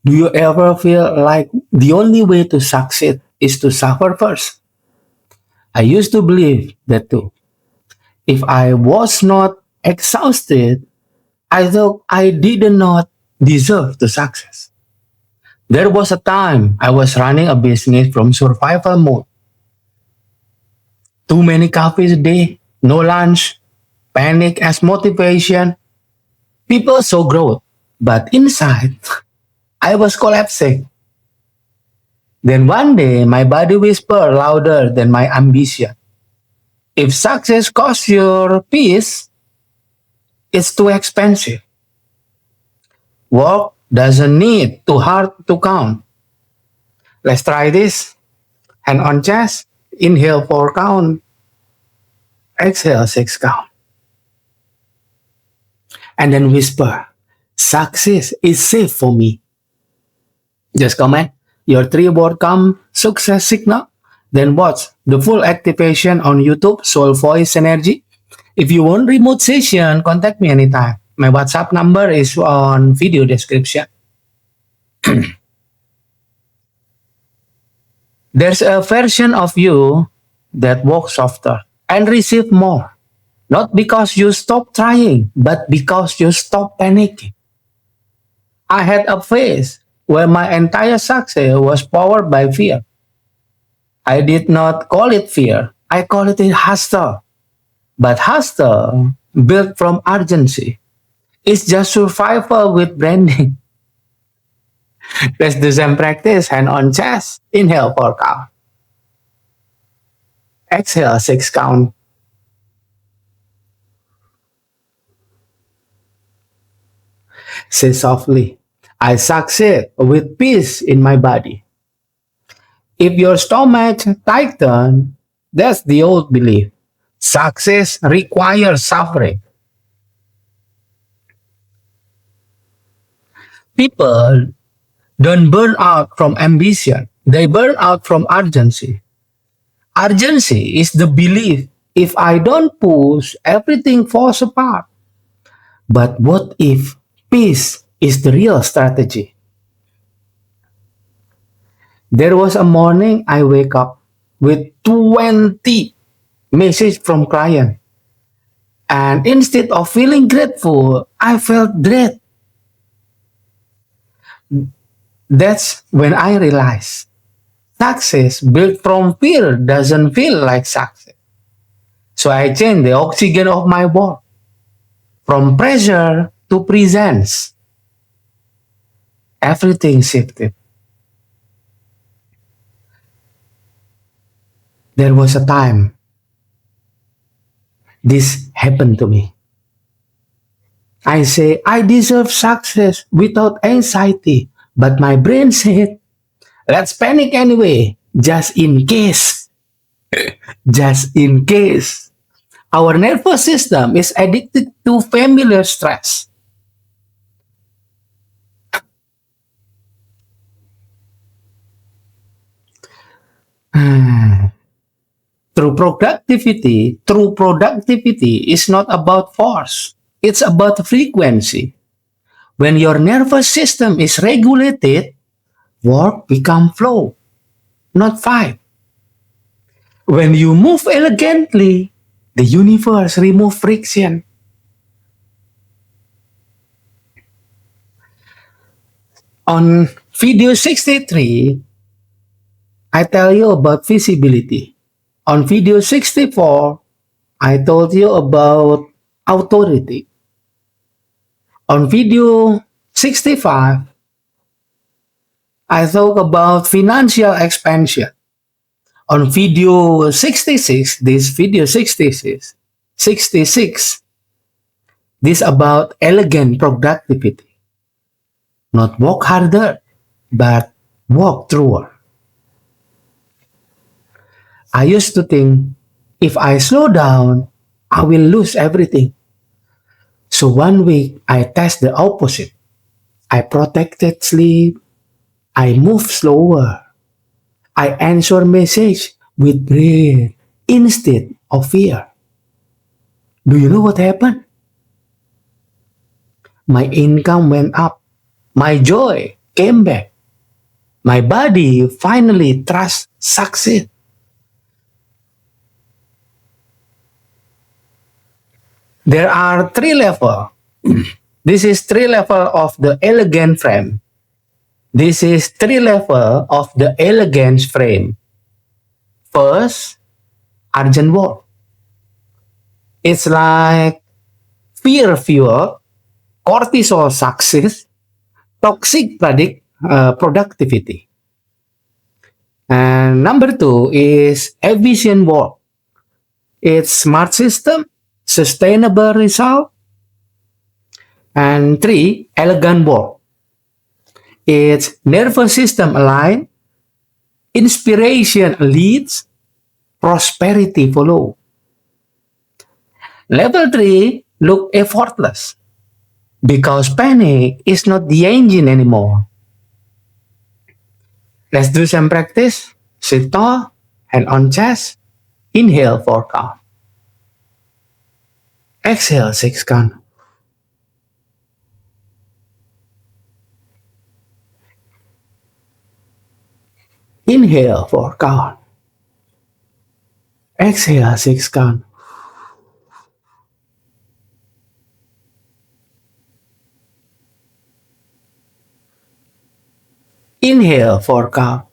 Do you ever feel like the only way to succeed is to suffer first? I used to believe that too. If I was not exhausted, I thought I did not deserve to success. There was a time I was running a business from survival mode. Too many coffees a day, no lunch, panic as motivation. People saw growth, but inside, I was collapsing. Then one day, my body whispered louder than my ambition. If success costs your peace, it's too expensive. Work doesn't need too hard to count. Let's try this. Hand on chest, inhale 4 count, exhale 6 count. And then whisper, success is safe for me. Just comment your 3 word come success signal. Then watch the full activation on YouTube, Soul Voice Energy. If you want remote session, contact me anytime. My WhatsApp number is on video description. There's a version of you that walks softer and receive more. Not because you stop trying, but because you stop panicking. I had a phase where my entire success was powered by fear. I did not call it fear. I call it a hustle. But hustle, built from urgency, is just survival with branding. Let's do some practice. Hand on chest. Inhale 4 count. Exhale 6 count. Say softly, I succeed with peace in my body. If your stomach tightens, that's the old belief. Success requires suffering. People don't burn out from ambition. They burn out from urgency. Urgency is the belief if I don't push, everything falls apart. But what if peace is the real strategy? There was a morning I wake up with 20 messages from clients. And instead of feeling grateful, I felt dread. That's when I realized success built from fear doesn't feel like success. So I changed the oxygen of my work from pressure to presence. Everything shifted. There was a time this happened to me. I say, I deserve success without anxiety, but my brain said, let's panic anyway, just in case. Just in case. Our nervous system is addicted to familiar stress. True productivity is not about force. It's about frequency. When your nervous system is regulated, work becomes flow, not fight. When you move elegantly, the universe remove friction. On video 63, I tell you about visibility. On video 64, I told you about authority. On video 65, I talk about financial expansion. On video 66, this video 66, this about elegant productivity. Not work harder, but walk through. I used to think, if I slow down, I will lose everything. So one week, I test the opposite. I protected sleep. I move slower. I answer message with breath instead of fear. Do you know what happened? My income went up. My joy came back. My body finally trusts success. There are three levels. This is three level of the elegant frame. This is three level of the elegance frame. First, urgent work. It's like fear fuel, cortisol success, toxic productivity. And number two is efficient work. It's smart system, sustainable result. And three, elegant work. It's nervous system aligned, inspiration leads, prosperity follow. Level 3 look effortless because panic is not the engine anymore. Let's do some practice. Sit tall, hand on chest, inhale 4 count. Exhale 6 count. Inhale 4 count. Exhale 6 count. Inhale 4 count.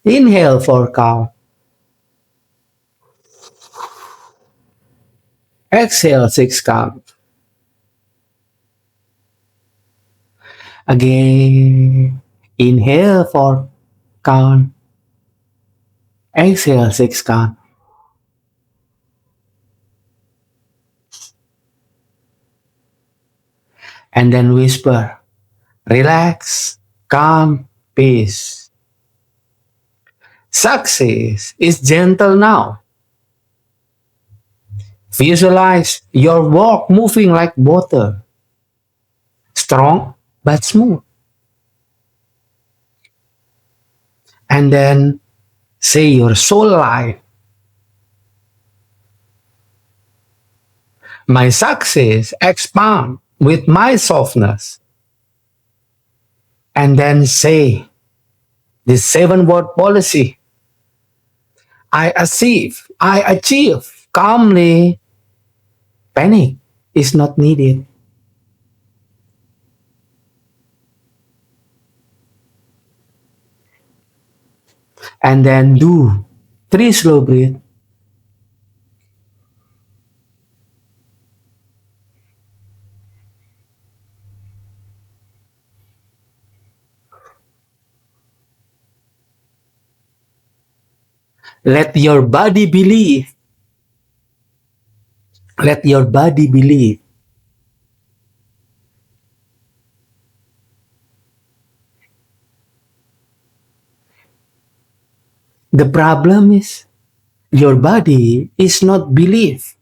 Inhale 4 count. Exhale 6 count. Again. Inhale 4 count. Exhale 6 count. And then whisper, relax, calm, peace. Success is gentle now. Visualize your work moving like water. Strong but smooth. And then say your soul life. My success expand with my softness. And then say the 7-word policy. I achieve calmly. Panic is not needed. And then do 3 slow breath. Let your body believe. Let your body believe. The problem is your body is not belief.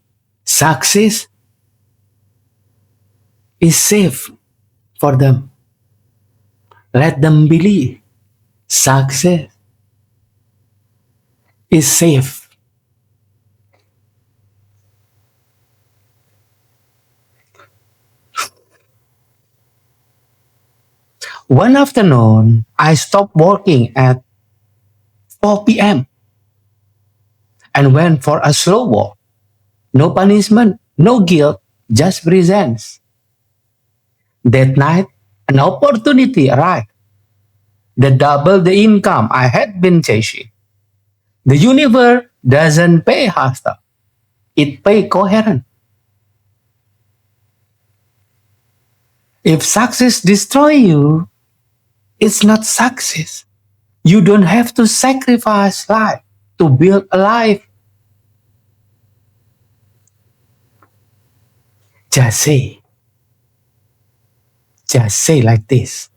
Success is safe for them. Let them believe. Success is safe. One afternoon, I stopped working at 4 p.m. and went for a slow walk. No punishment, no guilt, just presence. That night, an opportunity arrived that doubled the income I had been chasing. The universe doesn't pay hostile. It pay coherent. If success destroy you, it's not success. You don't have to sacrifice life to build a life. Just say like this.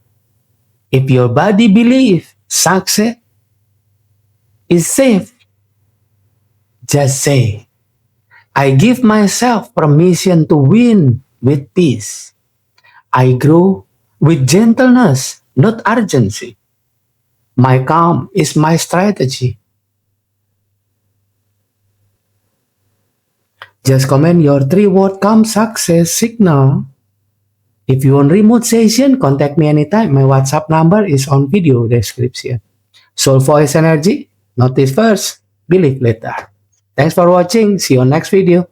If your body believes success is safe, just say, I give myself permission to win with peace. I grow with gentleness, not urgency. My calm is my strategy. Just comment your 3-word calm success signal. If you want remote session, contact me anytime. My WhatsApp number is on video description. Soul Voice Energy, notice first, believe later. Thanks for watching. See you on next video.